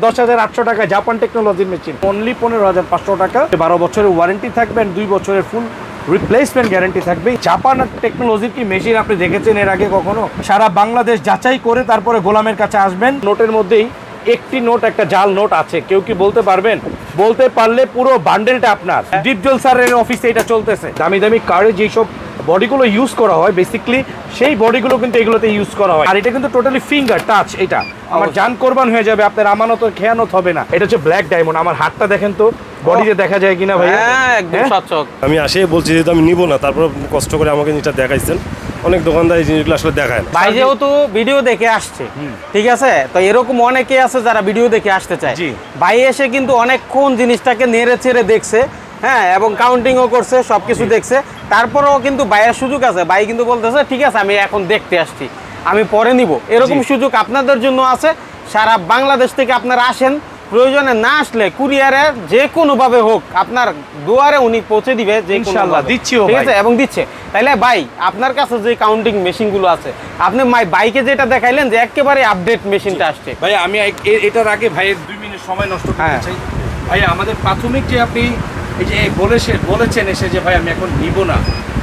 10,800 টাকা জাপান টেকনোলজির machine, only 15,500 টাকা। 12 বছরের ওয়ারেন্টি থাকবেন, 2 বছরের ফুল রিপ্লেসমেন্ট গ্যারান্টি থাকবে। জাপান টেকনোলজির কি মেশিন আপনি দেখেছেন এর আগে কখনো? সারা বাংলাদেশ যাচাই করে তারপরে গোলামের কাছে আসবেন। নোটের মধ্যেই একটি নোট, একটা জাল নোট আছে। কেউ কি বলতে পারবেন? বলতে পারলে পুরো বান্ডেলটা আপনার। ডিপজল স্যারের অফিসে এটা চলতেছে। দামি দামি কারে যেসব বডিগুলো ইউজ করা হয়, বেসিক্যালি সেই বডিগুলো কিন্তু এগুলোতে ইউজ করা হয়। আর এটা কিন্তু টোটালি ফিঙ্গার টাচ। এটা আমার জান কোরবান হয়ে যাবে, আপনার আমানত খেয়ানত হবে না। এটা হচ্ছে ব্ল্যাক ডায়মন্ড। আমার হাতটা দেখেন তো, বডিতে দেখা যায় কিনা ভাই? একদম স্বচ্ছক। আমি আসে বলছি যে আমি নিব না, তারপর কষ্ট করে আমাকে জিনিসটা দেখাইছেন। অনেক দোকানদার এই জিনিসগুলো আসলে দেখায় না। ভাই যেহেতু ভিডিও দেখে আসছে, ঠিক আছে, তো এরকম অনেকে আছে যারা ভিডিও দেখে আসতে চায়। ভাই এসে কিন্তু অনেকক্ষণ জিনিসটাকে নেড়ে ছেড়ে দেখছে, হ্যাঁ, এবং কাউন্টিংও করছে, সবকিছু দেখছে। তারপরেও কিন্তু ভাইয়ের সুযোগ আছে। ভাই কিন্তু বলতেছে ঠিক আছে আমি এখন দেখতে আসছি, আমি পরে নিব। এরকম সুযোগ আপনাদের জন্য আছে। সারা বাংলাদেশ থেকে আপনারা আসেন, প্রয়োজনে না আসলে কুরিয়ারে যে কোনোভাবে হোক আপনার দুয়ারে উনি পৌঁছে দিবে, যে ইনশাআল্লাহ দিচ্ছিও, ঠিক আছে, এবং দিচ্ছে। তাইলে ভাই আপনার কাছে যে কাউন্টিং মেশিনগুলো আছে, আপনি বাইকে যেটা দেখাইলেন যে একেবারে আপডেট মেশিনটা আসছে। ভাই আমি এটার আগে ভাইয়ের 2 মিনিট সময় নষ্ট করতে চাই। ভাই আমাদের প্রাথমিক যে আপনি এই যে বলেছেন এসে যে ভাই আমি এখন নিব না,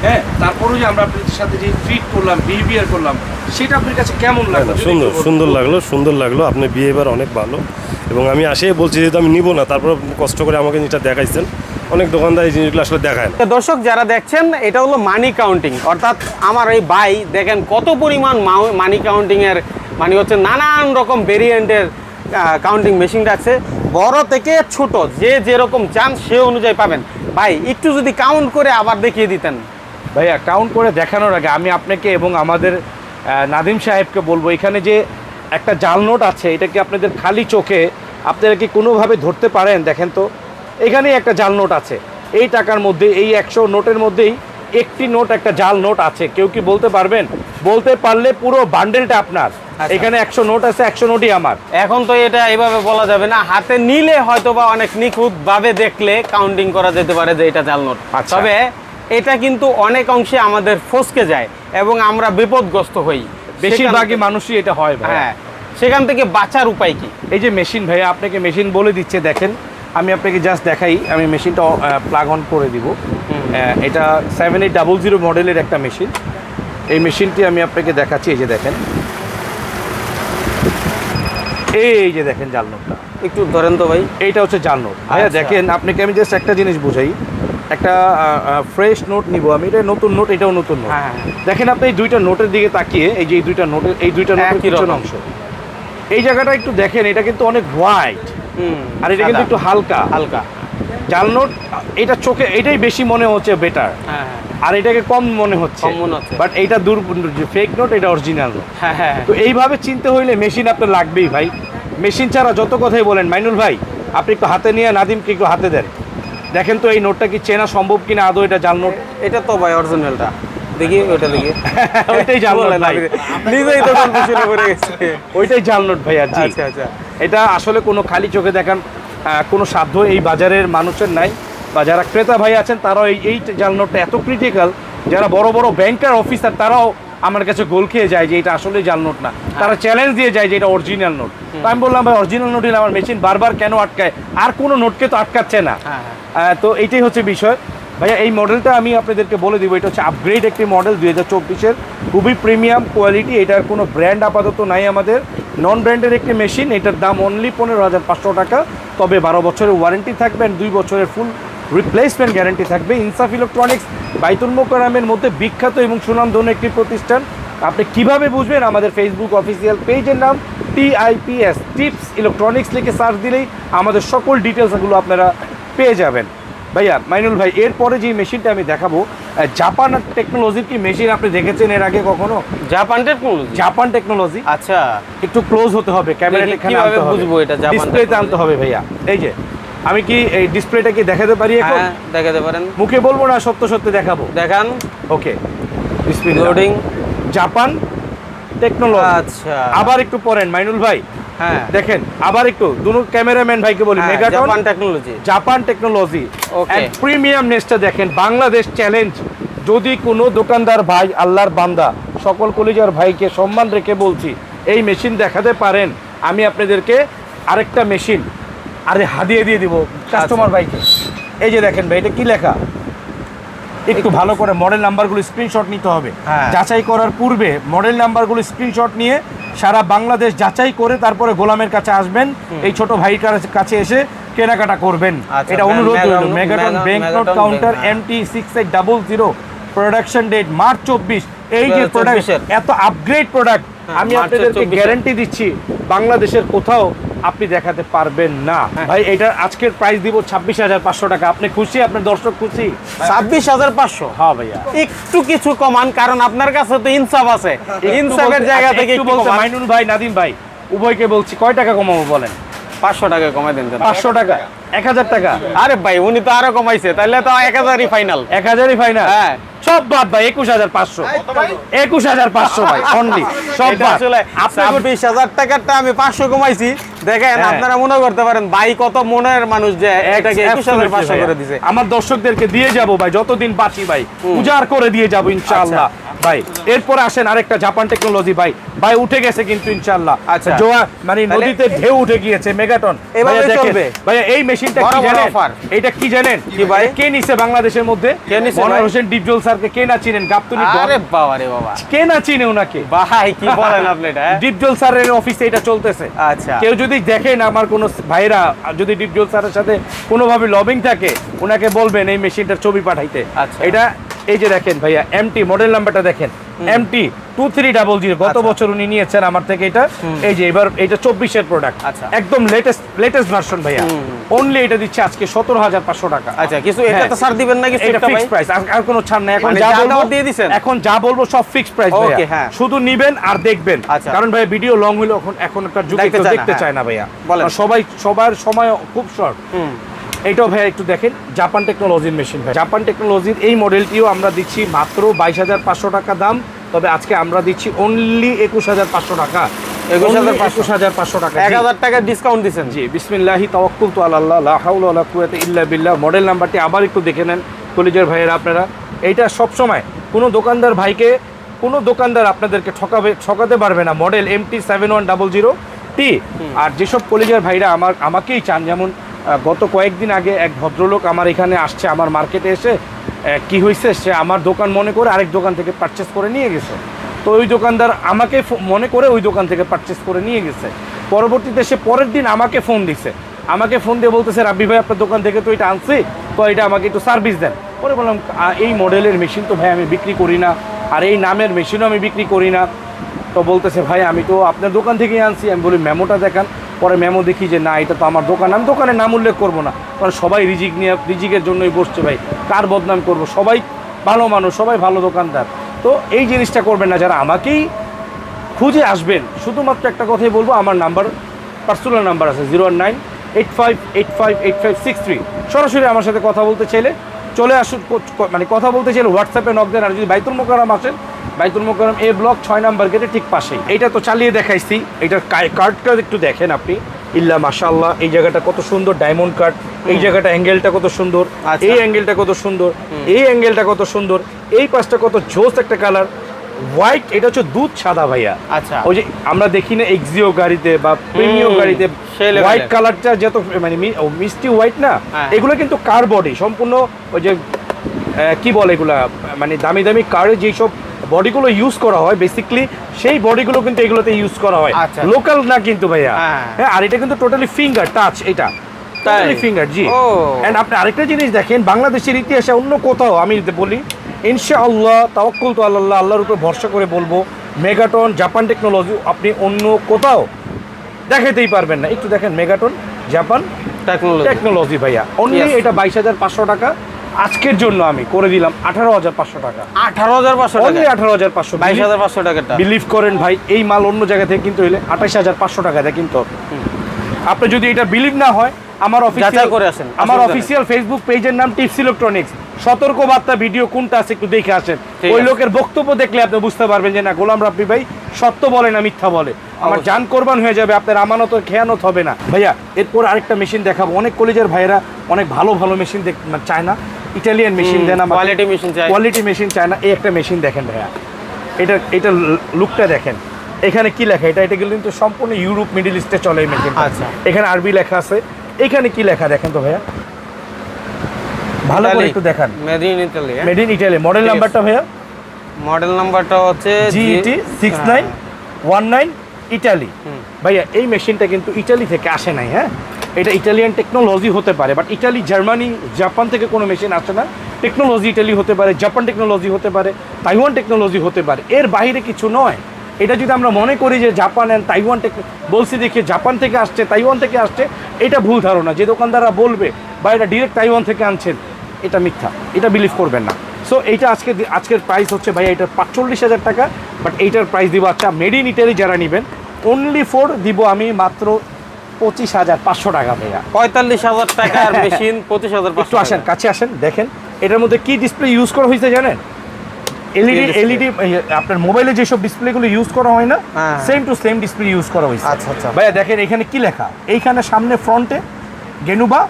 হ্যাঁ, তারপরেও যে আমরা আপনাদের সাথে যে ট্রিট করলাম, বিহেভিয়ার করলাম, সেটা আপনার কাছে কেমন লাগলো? সুন্দর লাগলো। আপনার বিহেভিয়ার অনেক ভালো। এবং আমি আসে বলছি যে আমি নিব না, তারপর কষ্ট করে আমাকে জিনিসটা দেখাইছেন। অনেক দোকানদার এই জিনিসগুলো আসলে দেখায় না। দর্শক যারা দেখছেন, এটা হলো মানি কাউন্টিং। অর্থাৎ আমার এই ভাই দেখেন কত পরিমাণ মানি কাউন্টিংয়ের, মানে হচ্ছে নানান রকম ভেরিয়েন্টের কাউন্টিং মেশিন রাখছে। বড় থেকে ছোট যে যেরকম চান সে অনুযায়ী পাবেন। ভাই একটু যদি কাউন্ট করে আবার দেখিয়ে দিতেন। ভাইয়া কাউন্ট করে দেখানোর আগে আমি আপনাকে এবং আমাদের নাদিম সাহেবকে বলবো, এখানে যে একটা জাল নোট আছে, এটা কি আপনাদের খালি চোখে আপনারা কি কোনোভাবে ধরতে পারেন? দেখেন তো, এখানেই একটা জাল নোট আছে। এই টাকার মধ্যে, এই 100 নোটের মধ্যেই একটি নোট, একটা জাল নোট আছে। কেউ কি বলতে পারবেন? বলতে পারলে পুরো বান্ডেলটা আপনার। এখানে 100 নোট আছে, 100 নোটই আমার। এখন তো এটা এইভাবে বলা যাবে না, হাতে নিলে হয়তো বা অনেক নিখুঁত ভাবে দেখলে কাউন্টিং করা যেতে পারে যে এটা জাল নোট। তবে এটা কিন্তু অনেক অংশে আমাদের ফসকে যায় এবং আমরা বিপদগ্রস্ত হই। বেশিরভাগই মানুষই এটা হয় ভাই। হ্যাঁ, সেখান থেকে বাঁচার উপায় কি? এই যে মেশিন ভাইয়া আপনাকে মেশিন বলে দিচ্ছে, দেখেন আমি আপনাকে জাস্ট দেখাই। আমি মেশিনটা প্লাগ অন করে দিব। এটা 7800 মডেলের একটা মেশিন। এই মেশিনটি আমি আপনাকে দেখাচ্ছি। এই যে দেখেন, এই যে দেখেন জাল নোটটা। একটু ধরেন তো ভাই। এইটা হচ্ছে জাল নোট ভাইয়া। দেখেন আপনাকে আমি জাস্ট একটা জিনিস বুঝাই। একটা ফ্রেশ নোট নিব আমি, এটা নতুন নোট, এটাও নতুন নোট। দেখেন আপনি এই দুইটা নোটের দিকে তাকিয়ে, এই যে এই দুইটা নোটের পিছন অংশ, এই জায়গাটা একটু দেখেন। এটা কিন্তু অনেক হোয়াইট, আর এটা কিন্তু একটু হালকা হালকা জাল নোট। এটা চোখে এটাই বেশি মনে হচ্ছে বেটার, আর এটাকে কম মনে হচ্ছে। বাট এইটা ফেক নোট, এটা অরিজিনাল নোট। তো এইভাবে চিনতে হইলে মেশিন আপনার লাগবেই ভাই। মেশিন ছাড়া যত কথাই বলেন, মাইনুল ভাই আপনি একটু হাতে নিয়ে নাদিমকে একটু হাতে দেন। দেখেন তো এই নোটটা কি চেনা সম্ভব কিনা আদৌ এটা জাল নোট? এটা তো ভাই অরিজিনালটা। দেখি ওটা দেখি। ওইটাই জাল নোট ভাই, নিজেই তো কনফিউশন করে গেছে। ওইটাই জাল নোট ভাই। আর আচ্ছা আচ্ছা, এটা আসলে কোনো খালি চোখে দেখান কোনো সাধ্য এই বাজারের মানুষের নাই, বা যারা ক্রেতা ভাই আছেন তারাও এই জাল নোটটা এত ক্রিটিক্যাল, যারা বড় বড় ব্যাংকার অফিসার তারাও আমার কাছে গোল খেয়ে যায় যে এটা আসলে জাল নোট না। তারা চ্যালেঞ্জ দিয়ে যায় যে এটা অরিজিনাল নোট। তো আমি বললাম ভাই অরিজিনাল নোট হলে আমার মেশিন বারবার কেন আটকায়? আর কোনো নোটকে তো আটকাচ্ছে না। তো এইটাই হচ্ছে বিষয় ভাইয়া। এই মডেলটা আমি আপনাদেরকে বলে দিব, এটা হচ্ছে আপগ্রেড একটি মডেল 2024-এর, খুবই প্রিমিয়াম কোয়ালিটি। এটার কোনো ব্র্যান্ড আপাতত নাই আমাদের, নন ব্র্যান্ডের একটি মেশিন। এটার দাম অনলি 15,500 টাকা। তবে 12 বছরের ওয়ারেন্টি থাকবেন, 2 বছরের ফুল রিপ্লেসমেন্ট গ্যারান্টি থাকবে। ইনসাফ ইলেকট্রনিক্স বাইতুল মোকাররমের মধ্যে বিখ্যাত এবং সুনামধন্য একটি প্রতিষ্ঠান। আপনি কিভাবে বুঝবেন? আমাদের ফেসবুক অফিসিয়াল পেজের নাম TIPS টিপস ইলেকট্রনিক্স লিখে সার্চ দিলেই আমাদের সকল ডিটেলসগুলো আপনারা পেয়ে যাবেন। ভাইয়া মাইনুল ভাই, এরপরে যে মেশিনটা আমি দেখাবো, জাপান টেকনোলজির কি মেশিন আপনি দেখেছেন এর আগে কখনো? Japan technology. আচ্ছা, একটু ক্লোজ হতে হবে, ক্যামেরা এখানে আনতে হবে, বুঝবো এটা জাপান ডিসপ্লেতে আনতে হবে ভাইয়া। এই যে আমি কি এই ডিসপ্লেটা কি দেখাতে পারি এখন? হ্যাঁ, দেখাতে পারেন। মুখে বলবো না, সত্য সত্য দেখাবো। দেখান। ওকে, বিসমিল্লাহ। লোডিং। Japan technology. আচ্ছা, আবার একটু পড়েন মাইনুল ভাই। হ্যাঁ, দেখেন আবার একটু দুনো ক্যামেরাম্যান ভাইকে বলি, megaton Japan technology and premium নেসটা দেখেন। বাংলাদেশ চ্যালেঞ্জ। যদি কোনো দোকানদার ভাই, আল্লাহর বান্দা, সকল কলিজার ভাইকে সম্মান রেখে বলছি, এই মেশিন দেখাতে পারেন, আমি আপনাদেরকে আরেকটা মেশিন আরে হাদিয়ে দিয়ে দিব কাস্টমার ভাইকে। এই যে দেখেন ভাই, এটা কি লেখা, একটু ভালো করে মডেল নাম্বারগুলো স্ক্রিনশট নিতে হবে। হ্যাঁ। যাচাই করার পূর্বে মডেল নাম্বারগুলো স্ক্রিনশট নিয়ে সারা বাংলাদেশ যাচাই করে তারপরে গোলামের কাছে আসবেন, এই ছোট ভাইয়ের কাছে এসে কেনাকাটা করবেন। আচ্ছা, এটা অনুরোধ রইল। Megaton megaton banknote counter MT6800, production date March 24। এই যে প্রোডাক্ট, এত আপগ্রেড প্রোডাক্ট আমি আপনাদেরকে গ্যারান্টি দিচ্ছি বাংলাদেশের কোথাও আপনি দেখাতে পারবেন না। ভাই এটার আজকের প্রাইস দিব 26,500 টাকা। আপনি খুশি? আপনার দর্শক খুশি? 26,500। হ্যাঁ ভাইয়া, একটু কিছু কমান, কারণ আপনার কাছে তো ইনসাফ আছে, ইনসাফের জায়গা থেকে একটু বলতে মাইনুল ভাই, নাদিম ভাই উভয়কে বলছি, কয় টাকা কমাবো বলেন? 500 টাকা কমাই দেন। 500 টাকা, 1000 টাকা। আরে ভাই উনি তো আরো কমাইছে, তাহলে তো 1000ই ফাইনাল। 1000ই ফাইনাল? হ্যাঁ। সব বাদ ভাই, 21,500। 21,500 ভাই অনলি, সব বাদ। আসলে আপনি 26,000 টাকারটা আমি 500 কমাইছি। দেখেন হ্যাঁ। আপনারা মনে করতে পারেন ভাই কত মনের মানুষ যে এটাকে 21,500 করে দিছে। আমার দর্শকদেরকে দিয়ে যাব ভাই, যতদিন বাঁচি ভাই উজাড় করে দিয়ে যাব ইনশাআল্লাহ। ভাই এরপরে আসেন আরেকটা জাপান টেকনোলজি। ভাই ভাই উঠে গেছে কিন্তু ইনশাআল্লাহ। আচ্ছা। জোয়া মানে নদীতে ঢেউ উঠে গিয়েছে মেগাটন। এভাবে ভাইয়া দেখেন, চলবে। ভাইয়া এই মেশিনটা বড় কি বড় জানেন? offer। এটা কি জানেন? কি ভাই? কে নিছে বাংলাদেশের মধ্যে? কে নিছে মনোয়ার ভাই? হোসেন ডিপজল স্যারকে কে না চিনেন? গাবতলী আরে বাবা রে বাবা, কে না চিনে ওনাকে? ভাই কি বলেন আপনি এটা? ডিপজল স্যারের অফিসে এটা চলতেছে। আচ্ছা। কেউ যদি দেখেন আমার কোনো ভাইরা যদি ডিপজল স্যারের সাথে কোনোভাবে লবিং থাকে, ওনাকে বলবেন এই মেশিনটার ছবি পাঠাইতে। আচ্ছা। এটা এই যে দেখেন ভাইয়া, MT মডেল নাম্বারটা দেখেন, MT 2300। গত বছর উনি নিয়েছেন আমার থেকে এটা। এই যে এবার এটা 24-এর প্রোডাক্ট, আচ্ছা। একদম লেটেস্ট ভার্সন ভাইয়া। অনলি এটা দিচ্ছে আজকে 17,500 টাকা। আচ্ছা, কিছু এটা তো ছাড় দিবেন নাকি? এটা ফিক্সড প্রাইস, আর কোনো ছাড় নাই। এখন মানে যা যা বলবো দেওয়ার দিয়ে দিছেন? এখন যা বলবো সব ফিক্সড প্রাইস ভাইয়া। Okay, হ্যাঁ। শুধু নিবেন আর দেখবেন। আচ্ছা। কারণ ভাই ভিডিও লং হইলো এখন একটা যুগে দেখতে কেউ চায় না, দেখতে হ্যাঁ। চায় না ভাইয়া। বলেন। আর সবার সময় খুব শর্ট। এইটাও ভাইয়া একটু দেখেন, জাপান টেকনোলজির মেশিন ভাই। জাপান টেকনোলজির এই মডেলটিও আমরা দিচ্ছি মাত্র 22,500 টাকা দাম। তবে আজকে আমরা দিচ্ছি অনলি 21,500 টাকা। 21,500 টাকা। 1000 টাকা ডিসকাউন্ট দিছেন। জি, বিসমিল্লাহি তাওয়াক্কুলতু আলাল্লাহ, লা হাওলা ওয়ালা কুওয়াতা ইল্লা বিল্লাহ। মডেল নাম্বারটি আবার একটু দেখে নেন কলিজার ভাইয়েরা আপনারা। এইটা সব সময় কোনো দোকানদার আপনাদেরকে ঠকাতে পারবে না। Model MT7100T। আর যেসব কলিজার ভাইরা আমাকেই চান, যেমন গত কয়েকদিন আগে এক ভদ্রলোক আমার এখানে আসছে, আমার মার্কেটে এসে কি হয়েছে, সে আমার দোকান মনে করে আরেক দোকান থেকে পারচেস করে নিয়ে গেছে। তো ওই দোকানদার আমাকে মনে করে ওই দোকান থেকে পারচেস করে নিয়ে গেছে। পরবর্তীতে সে পরের দিন আমাকে ফোন দিছে, আমাকে ফোন দিয়ে বলতেছে, রাব্বি ভাই আপনার দোকান থেকে তো এটা আনছি, তো এটা আমাকে একটু সার্ভিস দেন। পরে বললাম এই মডেলের মেশিন তো ভাই আমি বিক্রি করি না, আর এই নামের মেশিনও আমি বিক্রি করি না। তো বলতেছে ভাই আমি তো আপনার দোকান থেকেই আনছি। আমি বলি মেমোটা দেখান। পরে মেমো দেখি যে না, এটা তো আমার দোকান। আমি দোকানের নাম উল্লেখ করবো না, কারণ সবাই রিজিকের জন্যই বসছে ভাই। কার বদনাম করব? সবাই ভালো মানুষ, সবাই ভালো দোকানদার। তো এই জিনিসটা করবেন না। যারা আমাকেই খুঁজে আসবেন, শুধুমাত্র একটা কথাই বলবো, আমার নাম্বার, পার্সোনাল নাম্বার আছে 01985858563। সরাসরি আমার সাথে কথা বলতে চাইলে চলে আসুন, মানে কথা বলতে চাইলে হোয়াটসঅ্যাপে নক দেন। আর যদি বাইতুল মোকাররম আসেন, বাইতুল মোকাররম A ব্লক 6 নাম্বার গেটে ঠিক পাশেই। এইটা তো চালিয়ে দেখাইছি, এটার কার্ডটা একটু দেখেন আপনি। ইল্লা মাশাআল্লাহ, এই জায়গাটা কত সুন্দর, ডায়মন্ড কাট। এই জায়গাটা অ্যাঙ্গেলটা কত সুন্দর, আচ্ছা। এই অ্যাঙ্গেলটা কত সুন্দর, এই অ্যাঙ্গেলটা কত সুন্দর, এই পাশটা কত জোস একটা কালার হোয়াইট। এটা হচ্ছে দুধ সাদা ভাইয়া। আচ্ছা। ওই যে আমরা দেখি না এক্সিও গাড়িতে বা প্রিমিয়াম গাড়িতে সেই level হোয়াইট এর। কালারটা যত মানে মিষ্টি হোয়াইট না, হ্যাঁ। এগুলো কিন্তু কার বডি সম্পূর্ণ। ওই যে কি বলে এগুলা, মানে দামি দামি কারে যেসব বডিগুলো ইউজ করা হয় বেসিক্যালি, সেই বডিগুলো কিন্তু এগুলোতে ইউজ করা হয়। আচ্ছা। লোকাল না কিন্তু ভাইয়া। হ্যাঁ। হ্যাঁ, আর এটা কিন্তু টোটালি ফিঙ্গার টাচ। এটা টোটালি ফিঙ্গার। জি। ও। এন্ড আপনি আরেকটা জিনিস দেখেন, বাংলাদেশের ইতিহাসে অন্য কোথাও আমি বলি ইনশাআল্লাহ, তাওয়াক্কুলতু আলাল্লাহ, আল্লাহর উপর ভরসা করে বলবো, মেগাটন জাপান টেকনোলজি আপনি অন্য কোথাও দেখাতেই পারবেন না। একটু দেখেন মেগাটন জাপান টেকনোলজি ভাইয়া। Only Yes. এটা 22,500 টাকা। আজকের জন্য আমি করে দিলাম 18,500 টাকা। 18,500 টাকা। অনলি 18,500। 22,500 টাকাটা। বিলিভ করেন ভাই, এই মাল অন্য জায়গা থেকে কিনতে হলে 28,500 টাকা দিয়ে কিনতে হবে। আপনি যদি এটা বিলিভ না হয়, আমার যাচাই করে আসেন, আমার অসুবিধা নেই। অফিসিয়াল ফেসবুক পেজের নাম টিপস ইলেকট্রনিক্স। সতর্ক বার্তা ভিডিও কোনটা আছে একটু দেখে আসেন। ঠিক ওই আছে। লোকের বক্তব্য দেখলে আপনি বুঝতে পারবেন যে না, গোলাম রাব্বি ভাই সত্য বলে না মিথ্যা বলে। আমার অবশ্যই। জান কোরবান হয়ে যাবে, আপনার আমানত খেয়ানত হবে না ভাইয়া। এরপর আরেকটা মেশিন দেখাবো। অনেক কলেজের ভাইয়েরা অনেক ভালো ভালো মেশিন চায় না, ইটালিয়ান মেশিন দেন, কোয়ালিটি মেশিন চাই। কোয়ালিটি মেশিন চায় না। এই একটা মেশিন দেখেন ভাইয়া, এটার লুকটা দেখেন, এখানে কি লেখা, এটা কিন্তু সম্পূর্ণ ইউরোপ মিডল ইস্টে চলে এই মেশিন। আচ্ছা। এখানে আরবি লেখা আছে। এখানে কি লেখা দেখেন তো ভাইয়া, ভালো করে একটু দেখান। Made in Italy. Made in Italy. Model নাম্বারটা ভাইয়া মডেল নাম্বারটা হচ্ছে GET 6919 ইটালি। ভাইয়া এই মেশিনটা কিন্তু ইটালি থেকে আসে নাই, হ্যাঁ, এটা ইটালিয়ান টেকনোলজি হতে পারে, বাট ইটালি, জার্মানি, জাপান থেকে কোনো মেশিন আসে না। টেকনোলজি ইটালি হতে পারে, জাপান টেকনোলজি হতে পারে, তাইওয়ান টেকনোলজি হতে পারে, এর বাইরে কিছু নয়। এটা যদি আমরা মনে করি যে জাপান অ্যান্ড তাইওয়ান বলছি দেখে জাপান থেকে আসছে, তাইওয়ান থেকে আসছে, এটা ভুল ধারণা। যে দোকানদাররা বলবে বা এটা ডিরেক্ট তাইওয়ান থেকে আনছেন, এটা মিথ্যা, এটা বিলিভ করবেন না। সো এইটা আজকের প্রাইস হচ্ছে ভাইয়া এটার 45,000 টাকা, বাট এইটার প্রাইস দিব আচ্ছা মেড ইন ইটালি যারা নেবেন অনলি ফর দিব আমি মাত্র 25,500 টাকা ভাইয়া। 45,000 টাকার মেশিন 25,500। একটু আসেন, কাছে আসেন, দেখেন এটার মধ্যে কি ডিসপ্লে ইউজ করা হয়েছে জানেন? এলইডি আপনার মোবাইলে যেসব ডিসপ্লেগুলো ইউজ করা হয় না, হ্যাঁ। Same to same display use করা হয়েছে। আচ্ছা, আচ্ছা। ভাইয়া দেখেন এখানে কি লেখা, এইখানে সামনে ফ্রন্টে গেনুবা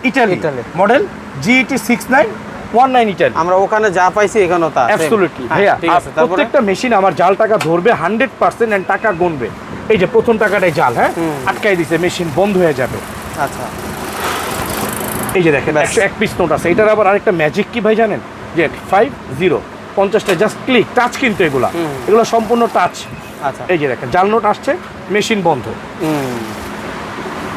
Italy, Italy. Model GET 6919 Italy. আমরা ওখানে যা পাইছি এখানেও তা অ্যাবসলিউটলি ভাইয়া, ঠিক আছে। তারপরে প্রত্যেকটা মেশিন আমার জাল টাকা ধরবে 100% এন্ড টাকা গুনবে। এই যে প্রথম টাকাটাই জাল, হ্যাঁ, আটকাই দিছে, মেশিন বন্ধ হয়ে যাবে। আচ্ছা, এই যে দেখেন 101 পিস নোট আছে। এটার আবার আরেকটা ম্যাজিক কি ভাই জানেন? যে 50 জাস্ট ক্লিক টাচ, কিন্তু এগুলো সম্পূর্ণ টাচ। আচ্ছা। এই যে দেখেন জাল নোট আসছে, মেশিন বন্ধ,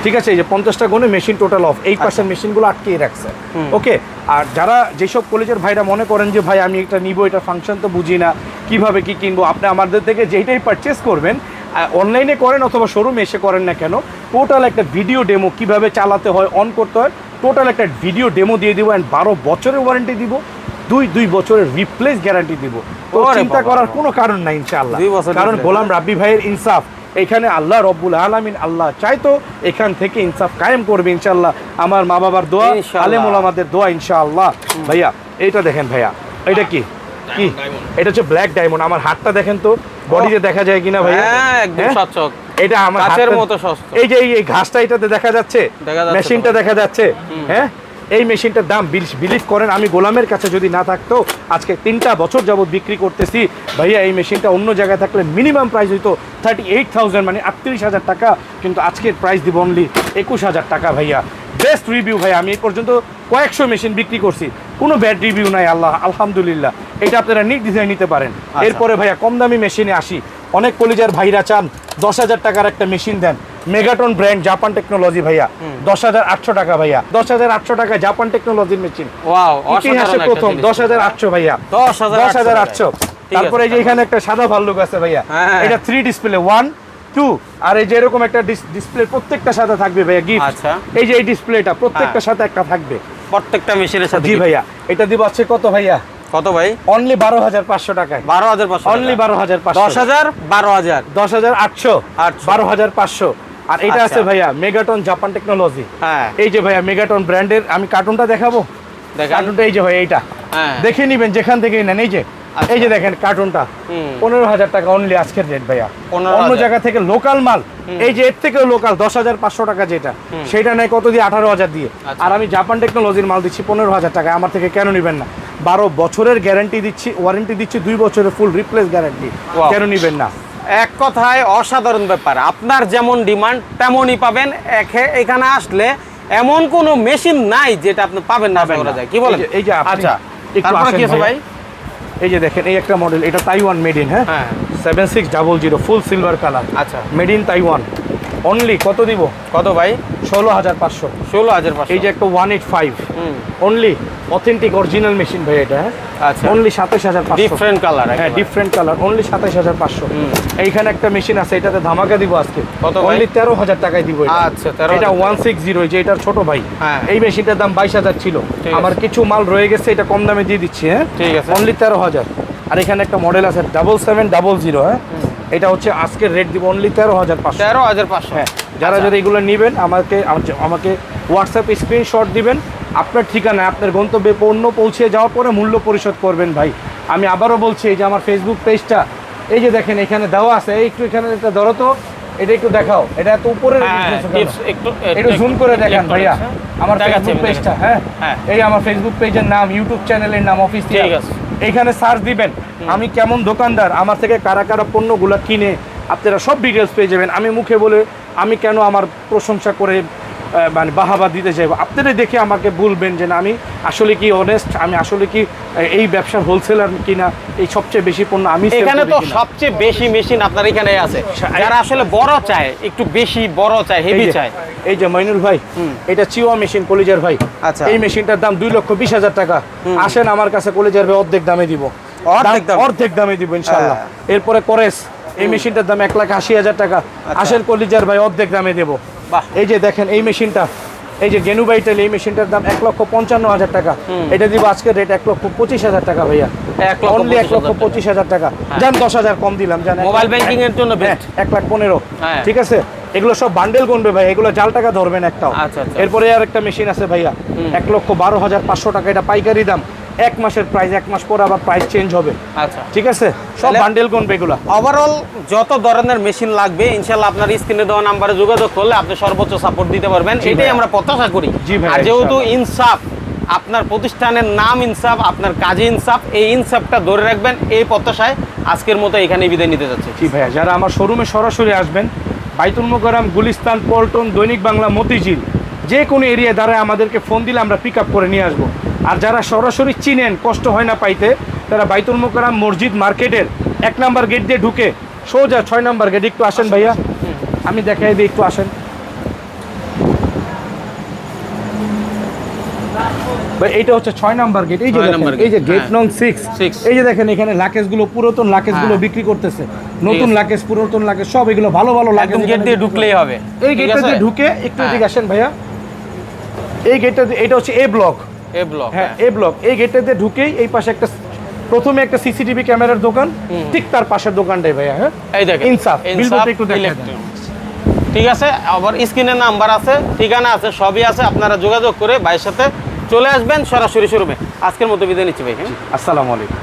ঠিক আছে। এই যে 50টা গুণে মেশিন টোটাল অফ, এই পাশের মেশিনগুলো আটকিয়ে রাখছে। ওকে। আর যারা যেসব কলেজের ভাইরা মনে করেন যে ভাই আমি এটা নিব, এটা ফাংশন তো বুঝি না, কিভাবে কি কিনবো, আপনি আমাদের থেকে যেইটাই পারচেস করবেন, অনলাইনে করেন অথবা শোরুমে এসে করেন না কেন, টোটাল একটা ভিডিও ডেমো কিভাবে চালাতে হয়, অন করতে হয়, টোটাল একটা ভিডিও ডেমো দিয়ে দিব। অ্যান্ড 12 বছরের ওয়ারেন্টি দিব, 2 বছরের রিপ্লেস গ্যারান্টি দিব। তো চিন্তা করার কোনো কারণ নাই ইনশাআল্লাহ, 2 বছর কারণ replace। গোলাম রাব্বি ভাইয়ের ইনসাফ এখানে আল্লাহ রব্বুল আলামিন আল্লাহ চাইতো এখান থেকে ইনসাফ কায়েম করবে ইনশাআল্লাহ। আমার মা বাবার দোয়া, ইনশাআল্লাহ। আলেম ওলামাদের দোয়া ইনশাআল্লাহ। ভাইয়া এইটা দেখেন ভাইয়া, এটা কি কি এটা হচ্ছে ব্ল্যাক ডায়মন্ড। আমার হাতটা দেখেন তো, বডিতে দেখা যায় কিনা ভাইয়া? হ্যাঁ, একদম হ্যাঁ? স্বচ্ছ, এটা আমার কাচের হাতটা- মতো স্বচ্ছ। এই যে এই ঘাসটা এটাতে দেখা যাচ্ছে, দেখা যাচ্ছে মেশিনটা তো। দেখা যাচ্ছে, হ্যাঁ। এই মেশিনটার দাম বিলিভ করেন আমি গোলামের কাছে যদি না থাকতো, আজকে 3টা বছর যাবত বিক্রি করতেছি ভাইয়া। এই মেশিনটা অন্য জায়গায় থাকলে মিনিমাম প্রাইস হইতো 38,000 মানে 38,000 টাকা, কিন্তু আজকের প্রাইস দিব অনলি 21,000 টাকা ভাইয়া। বেস্ট রিভিউ ভাই, আমি এই পর্যন্ত কয়েকশো মেশিন বিক্রি করছি, কোনো ব্যাড রিভিউ নাই আলহামদুলিল্লাহ। এটা আপনারা নির্দ্বিধায় নিতে পারেন। এরপরে ভাইয়া কম দামি মেশিনে আসি। অনেক কলিজার ভাইরা চান 10,000 টাকার একটা মেশিন দেন, মেগাটন ব্র্যান্ড, জাপান টেকনোলজি ভাইয়া, 10,800 টাকা ভাইয়া, 10,800 টাকা জাপান টেকনোলজির মেশিন। ওয়াও, ইতিহাসে প্রথম 10,800 ভাইয়া, 10,800। তারপরে এই যে এখানে একটা সাদা ভাল্লুক আছে ভাইয়া, হ্যাঁ। এটা 3 ডিসপ্লে 1 2, আর এই যে এরকম একটা ডিসপ্লে প্রত্যেকটা সাথে থাকবে ভাইয়া গিফট। আচ্ছা। এই যে এই ডিসপ্লেটা প্রত্যেকটার সাথে একটা থাকবে প্রত্যেকটা মেশিনের সাথে। জি ভাইয়া। এটা দিব আছে কত ভাইয়া? কত ভাই? অনলি 12,500 টাকায়। 12,500, অনলি 12,500। 10,000, 12,000, 10,800, 12,500। আর এটা আচ্ছা। আছে ভাইয়া মেগাটন জাপান টেকনোলজি। হ্যাঁ, এই যে ভাইয়া মেগাটন ব্র্যান্ডের, আমি কার্টুনটা দেখাবো। দেখেন। কার্টুনটা এই যে ভাইয়া, এইটা হ্যাঁ। দেখে নিবেন যেখান থেকে নেন। এই যে আচ্ছা। এই যে দেখেন কার্টুনটা 15,000 টাকা অনলি আজকের রেট ভাইয়া। 15,000 অন্য জায়গা থেকে লোকাল মাল, এই যে এর থেকেও লোকাল 10,500 টাকা যেটা, সেটা নেয় কত দিয়ে? 18,000 দিয়ে। আচ্ছা। আর আমি জাপান টেকনোলজির মাল দিচ্ছি 15,000 টাকা। আমার থেকে কেন নেবেন না? 12 বছরের গ্যারান্টি দিচ্ছি, ওয়ারেন্টি দিচ্ছি, 2 বছরের ফুল রিপ্লেস গ্যারান্টি। Wow। কেন নেবেন না? এক কথায় অসাধারণ ব্যাপার। আপনার যেমন ডিমান্ড তেমনই পাবেন। এখানে আসলে এমন কোনো মেশিন নাই যেটা আপনি পাবেন না, আশা করা যায়। কি বলেন? এই যে আপনি আচ্ছা, একটু তারপরে আসেন কি আছে ভাই? এই যে দেখেন এই একটা মডেল, এটা তাইওয়ান মেড ইন, হ্যাঁ, হ্যাঁ। 7600 ফুল সিলভার কালার, আচ্ছা। Made in Taiwan. অনলি কত দিব? কত ভাই? 16,500। 16,500। এই যে একটা 185 অনলি অথেন্টিক অরিজিনাল মেশিন ভাই এটা, হ্যাঁ। আচ্ছা। অনলি 27,500। Different colour. হ্যাঁ, ডিফারেন্ট কালার, অনলি 27,500। এইখানে একটা মেশিন আছে, এটাতে ধামাকা দিব আজকে। কত ভাই? অনলি 13,000 টাকায় দিব এটা। আচ্ছা, 13,000 এটা 160, এই যে এটার ছোট ভাই। হ্যাঁ। এই মেশিনটার দাম 22,000 ছিল, ঠিক আমার কিছু মাল রয়ে গেছে, এটা কম দামে দিয়ে দিচ্ছি, হ্যাঁ। ঠিক আছে। অনলি 13,000। আর এখানে একটা মডেল আছে 7700, হ্যাঁ, এটা হচ্ছে আজকের রেট দিব অনলি 13,500। 13,500। হ্যাঁ, যারা যারা এগুলো নেবেন আমাকে হোয়াটসঅ্যাপে স্ক্রিনশট দিবেন, আপনার ঠিকানা, আপনার গন্তব্যে পণ্য পৌঁছে যাওয়ার পরে মূল্য পরিশোধ করবেন ভাই। আমি আবারও বলছি, এই যে আমার ফেসবুক পেজটা, এই যে দেখেন এখানে দেওয়া আছে, এই একটু এখানে একটা ধরো তো, এটা একটু দেখাও, এটা এত উপরে একটু জুম করে দেখান ভাইয়া আমার ফেসবুক পেজটা। হ্যাঁ, এই আমার ফেসবুক পেজের নাম, ইউটিউব চ্যানেলের নাম অফিসিয়াল। ঠিক আছে। এইখানে সার্চ দিবেন আমি কেমন দোকানদার, আমার থেকে কারা কারা পণ্যগুলো কিনে আপনারা সব ডিটেলস পেয়ে যাবেন। আমি মুখে বলে আমি কেন আমার প্রশংসা করে মানে বাহাবা দিতে চাইবো, আপনারা দেখে আমাকে বলবেন যে না আমি আসলে কি অনেস্ট, আমি আসলে কি এই ব্যবসার হোলসেলার কিনা, এই সবচেয়ে বেশি পণ্য আমি sell এখানে করি তো কিনা। সবচেয়ে বেশি মেশিন আপনার এখানে আছে, যারা আসলে বড় চায়, একটু বেশি বড় চায়, হেভি চায়। এই যে মইনুল ভাই, এটা চিওয়া মেশিন কলিজার ভাই। আচ্ছা। এই মেশিনটার দাম 2,20,000 টাকা। আসেন আমার কাছে, কলিজার ভাই অর্ধেক দামে দিব, অর্ধেক দামে? অর্ধেক দামে দিব ইনশাআল্লাহ। এরপরে করেস, এই মেশিনটার দাম 1,80,000 টাকা। আসেন কলিজার ভাই অর্ধেক দামে দেব। বাহ। এই যে দেখেন এই মেশিনটা, এই যে গেনু বাইটেল, এই মেশিনটার দাম 1,55,000 টাকা। এটা দিব আজকের রেট 1,25,000 টাকা ভাইয়া। 1,25,000 অনলি 1,25,000 টাকা। জান 10,000 কম দিলাম, জান মোবাইল ব্যাংকিং এর জন্য বেস্ট। 1,15,000। হ্যাঁ। ঠিক আছে, এগুলো সব বান্ডেল গুনবে ভাই, এগুলো জাল টাকা ধরবেন একটাও। আচ্ছা, আচ্ছা। এরপরে আর একটা মেশিন আছে ভাইয়া, 1,12,500 টাকা। এটা পাইকারি দাম, 1 মাসের প্রাইস, 1 মাস পর আবার প্রাইস চেঞ্জ হবে। আচ্ছা, ঠিক আছে, সব তাহলে- বান্ডেল গুনবে এগুলো। ওভারঅল যত ধরনের মেশিন লাগবে ইনশাআল্লাহ আপনার স্ক্রিনে দেওয়া নাম্বারে যোগাযোগ করলে আপনি সর্বোচ্চ সাপোর্ট দিতে পারবেন, জি এটাই ভাইয়া। আমরা প্রত্যাশা করি। জি ভাইয়া, আর যেহেতু ইনশাআল্লাহ। ইনসাফ, আপনার প্রতিষ্ঠানের নাম ইনসাফ, আপনার কাজে ইনসাফ, এই ইনসাফটা ধরে রাখবেন, এই প্রত্যাশায় আজকের মতো এখানেই বিদায় নিতে যাচ্ছে। জি ভাইয়া, যারা আমার শোরুমে সরাসরি আসবেন, বাইতুল মোকাররম, গুলিস্তান, পল্টন, দৈনিক বাংলা, মতিঝিল, যে কোনো এরিয়া দ্বারা আমাদেরকে ফোন দিলে আমরা পিক আপ করে নিয়ে আসবো। আর যারা সরাসরি চিনেন, কষ্ট হয় না পাইতে, তারা বাইতুল মোকাররম মসজিদ মার্কেটের 1 নাম্বার গেট দিয়ে ঢুকে সোজা 6 নাম্বার গেট। একটু আসেন ভাইয়া, আমি দেখাই দিই, একটু আসেন ভাই। এইটা হচ্ছে 6 নাম্বার গেট। এই যে 6 দেখেন, নাম্বার এই যে গেট, গেট হ্যাঁ। নং 6। 6 এই যে দেখেন এখানে লাকেজগুলো, পুরাতন লাকেজগুলো হ্যাঁ। বিক্রি করতেছে, নতুন আছে। লাকেজ, পুরাতন লাকেজ, সব এগুলো ভালো ভালো লাকেজ। একদম গেট দিয়ে ঢুকলেই হবে। এই ঠিক গেটটা আছে? দিয়ে ঢুকে একটু হ্যাঁ। এদিকে আসেন ভাইয়া। এই গেটটা, এটা হচ্ছে এ ব্লক। এ ব্লক। হ্যাঁ, এ ব্লক। এই গেটটাতে ঢুকেই এই পাশে একটা, প্রথমে একটা সিসিটিভি ক্যামেরার দোকান, ঠিক তার পাশের দোকানটাই ভাইয়া। হ্যাঁ, এই দেখেন ইনসাফ, বিলবোর্ডটা একটু দেখাই দেন। ইলেকট্রনিক্স। ঠিক আছে, আবার স্ক্রিনে নাম্বার আছে, ঠিকানা আছে, সবই আছে, আপনারা যোগাযোগ করে ভাইয়ের সাথে চলে আসবেন সরাসরি শোরুমে। আজকের মতো বিদায় নিচ্ছি ভাই। হ্যাঁ, আসসালামু আলাইকুম।